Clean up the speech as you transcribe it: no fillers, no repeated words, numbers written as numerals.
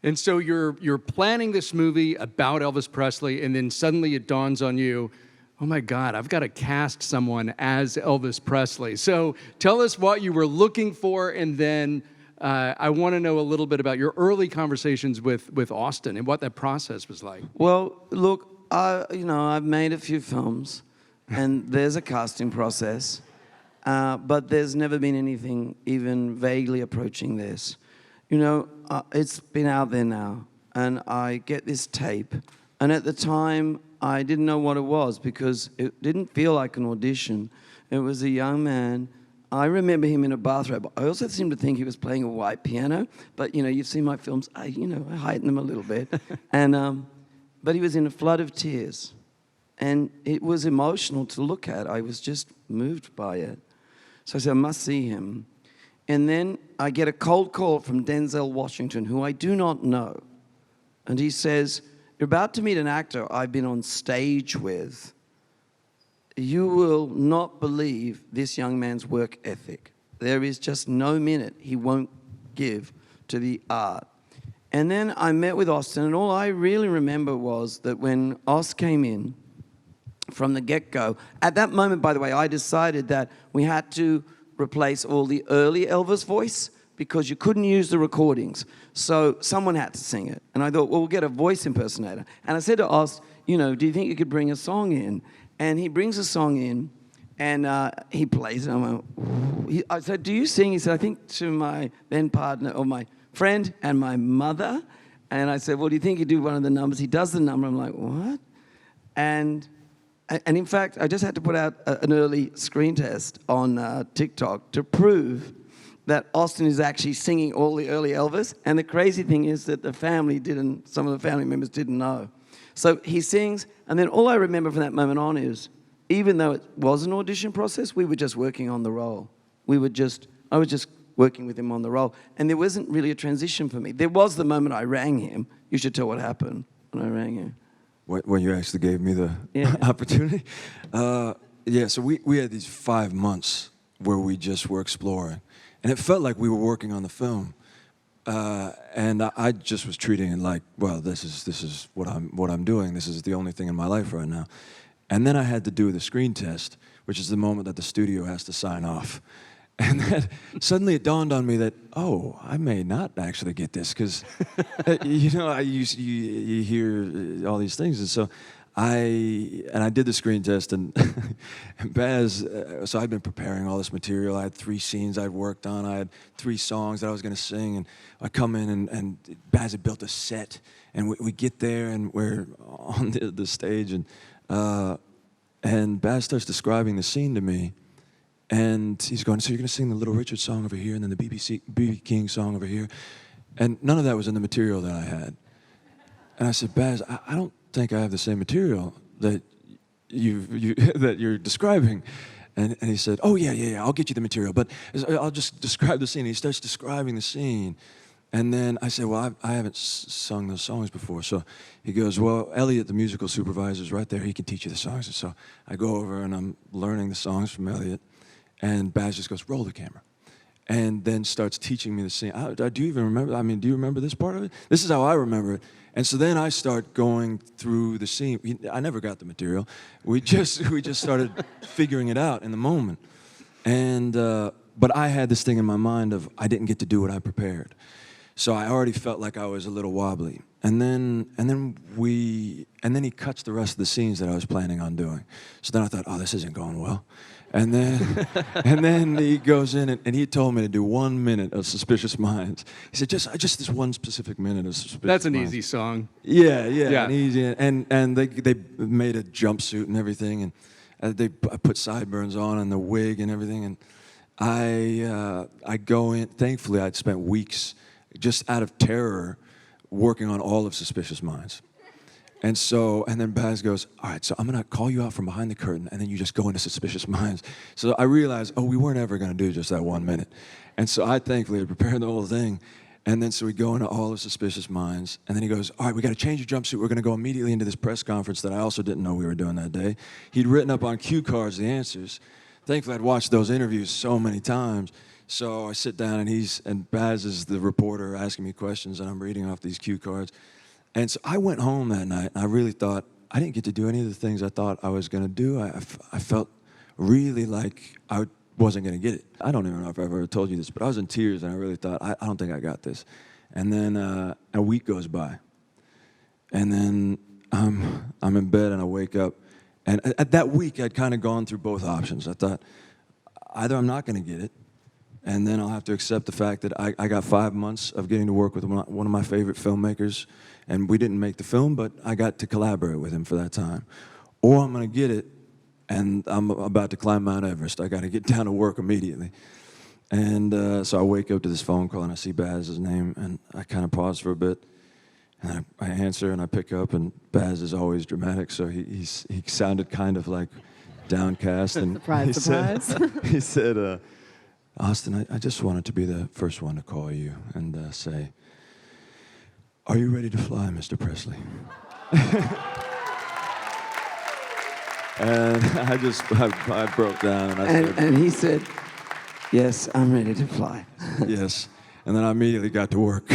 And so you're planning this movie about Elvis Presley, and then suddenly it dawns on you, oh my God, I've got to cast someone as Elvis Presley. So tell us what you were looking for, and then I want to know a little bit about your early conversations with Austin and what that process was like. Well, look, I've made a few films, and there's a casting process, but there's never been anything even vaguely approaching this. It's been out there now, and I get this tape, and at the time, I didn't know what it was because it didn't feel like an audition. It was a young man. I remember him in a bathrobe. I also seem to think he was playing a white piano, but you've seen my films. I heighten them a little bit, but he was in a flood of tears, and it was emotional to look at. I was just moved by it, so I said, I must see him. And then I get a cold call from Denzel Washington, who I do not know, and he says, "You're about to meet an actor I've been on stage with. You will not believe this young man's work ethic. There is just no minute he won't give to the art." And then I met with Austin, and all I really remember was that when Oz came in from the get-go, at that moment, by the way, I decided that we had to replace all the early Elvis voice because you couldn't use the recordings. So someone had to sing it. And I thought, well, we'll get a voice impersonator. And I said to Oz, do you think you could bring a song in? And he brings a song in, and he plays it. I said, do you sing? He said, I think to my then partner, or my friend, and my mother. And I said, well, do you think you do one of the numbers? He does the number. I'm like, what? And in fact, I just had to put out an early screen test on TikTok to prove that Austin is actually singing all the early Elvis. And the crazy thing is that some of the family members didn't know. So he sings, and then all I remember from that moment on is, even though it was an audition process, we were just working on the role. I was just working with him on the role. And there wasn't really a transition for me. There was the moment I rang him. You should tell what happened when I rang him. When you actually gave me the opportunity? So we had these 5 months where we just were exploring. And it felt like we were working on the film. And I just was treating it like, well, this is what I'm doing. This is the only thing in my life right now. And then I had to do the screen test, which is the moment that the studio has to sign off. And then suddenly it dawned on me that, I may not actually get this because, you hear all these things. And so I did the screen test, and Baz, so I'd been preparing all this material. I had 3 scenes I'd worked on. I had 3 songs that I was going to sing, and I come in, and Baz had built a set, and we get there, and we're on the stage, and Baz starts describing the scene to me. And he's going, so you're going to sing the Little Richard song over here and then the B.B. King song over here. And none of that was in the material that I had. And I said, Baz, I don't think I have the same material that that you're describing. And he said, oh, yeah, I'll get you the material. But I'll just describe the scene. And he starts describing the scene. And then I said, well, I haven't sung those songs before. So he goes, well, Elliot, the musical supervisor, is right there. He can teach you the songs. And so I go over, and I'm learning the songs from Elliot. And Baz just goes, roll the camera. And then starts teaching me the scene. Do you even remember? Do you remember this part of it? This is how I remember it. And so then I start going through the scene. I never got the material. We just started figuring it out in the moment. And but I had this thing in my mind of I didn't get to do what I prepared. So I already felt like I was a little wobbly. And then he cuts the rest of the scenes that I was planning on doing. So then I thought, this isn't going well. And then he goes in, and he told me to do 1 minute of Suspicious Minds. He said, just this one specific minute of Suspicious Minds. That's an easy song. Yeah. And they made a jumpsuit and everything, and I put sideburns on and the wig and everything, and I go in. Thankfully, I'd spent weeks just out of terror working on all of Suspicious Minds. And then Baz goes, all right, so I'm going to call you out from behind the curtain, and then you just go into Suspicious Minds. So I realized, we weren't ever going to do just that 1 minute. And so I thankfully had prepared the whole thing. And then so we go into all of Suspicious Minds. And then he goes, all right, we got to change your jumpsuit. We're going to go immediately into this press conference that I also didn't know we were doing that day. He'd written up on cue cards the answers. Thankfully, I'd watched those interviews so many times. So I sit down, and Baz is the reporter asking me questions, and I'm reading off these cue cards. And so I went home that night, and I really thought, I didn't get to do any of the things I thought I was going to do. I felt really like I wasn't going to get it. I don't even know if I've ever told you this, but I was in tears, and I really thought, I don't think I got this. And then a week goes by, and then I'm in bed, and I wake up. And at that week, I'd kind of gone through both options. I thought, either I'm not going to get it, and then I'll have to accept the fact that I got 5 months of getting to work with one of my favorite filmmakers, and we didn't make the film, but I got to collaborate with him for that time. Or I'm going to get it, and I'm about to climb Mount Everest. I got to get down to work immediately. And so I wake up to this phone call, and I see Baz's name, and I kind of pause for a bit, and I answer, and I pick up, and Baz is always dramatic, so he sounded kind of like downcast. And Surprise, surprise. he said, Austin, I just wanted to be the first one to call you and say, are you ready to fly, Mr. Presley? And I broke down, and I said, And he said, yes, I'm ready to fly. yes. And then I immediately got to work.